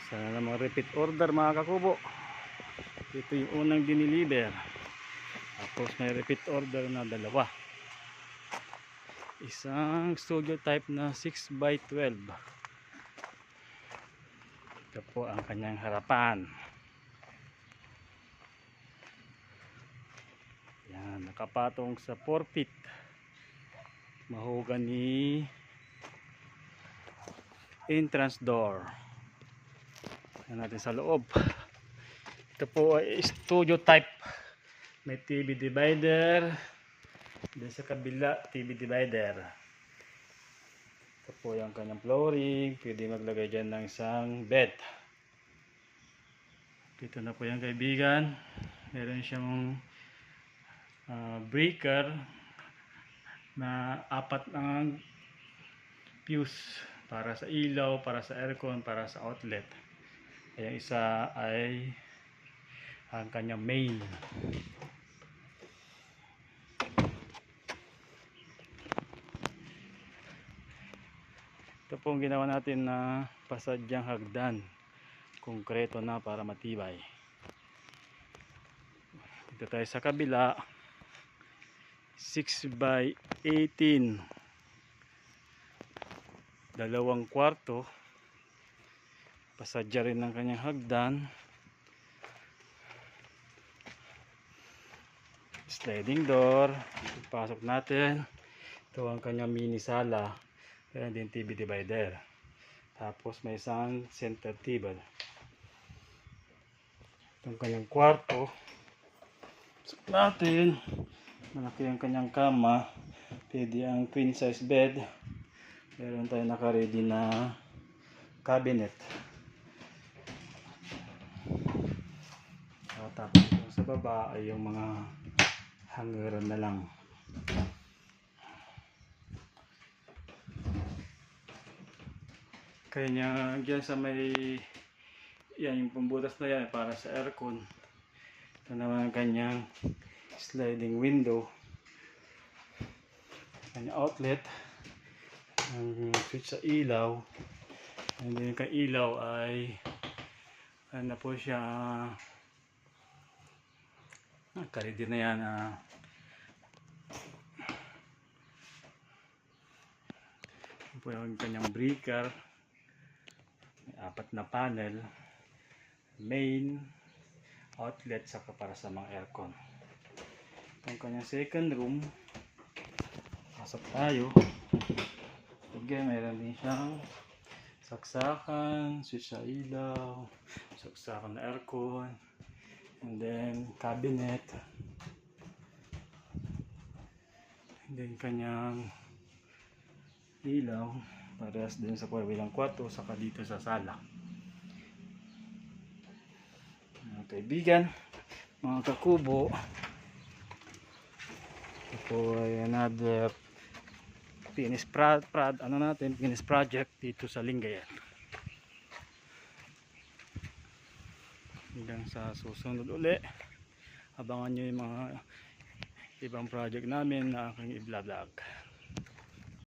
Sana namang repeat order mga kakubo. Ito yung unang diniliver. Tapos may repeat order na dalawa. Isang studio type na 6x12. Ito po ang kanyang harapan. Yan, nakapatong sa 4 feet. Mahogany entrance door. Yan natin sa loob. Ito po ay studio type. May TV divider. Then sa kabila, TV divider. Ito po yung kanyang flooring. Pwede maglagay dyan ng isang bed. Ito na po yung kaibigan. Meron siyang breaker na 4 ng fuse para sa ilaw, para sa aircon, para sa outlet. Yung isa ay ang kanyang main. Ito pong ginawa natin na pasadyang hagdan, konkreto na para matibay. Dito tayo sa kabila, 6x18, 2 kwarto, pasadya rin ng kanyang hagdan, sliding door. Pasok natin, ito ang kanyang mini sala. Kaya din TV divider. Tapos may isang center table. Itong kanyang kwarto. Pasok natin. Malaki ang kanyang kama. Pwede ang queen size bed. Meron tayo naka-ready na cabinet. Tapos sa baba ay yung mga hangeran na lang. Kanya dyan sa may yan, yung pambutas na yan para sa aircon. Ito naman ang kanyang sliding window, kanyang outlet, ang switch sa ilaw. And then yung ilaw ay ano po siya, ready na yan. Ito po yung kanyang breaker. 4 na panel, main, outlet, saka para sa mga aircon. Itong kanyang second room. Pasok tayo. Again, mayroon din siyang saksakan, switch sa ilaw, saksakan na aircon, and then cabinet, and then kanyang ilaw parehas din sa kabilang kwarto, saka dito sa sala. Mga kaibigan, mga kakubo, ito po ay another finished project dito sa Lingayen. Hanggang sa susunod uli, abangan nyo yung mga ibang project namin na aking i-vlog.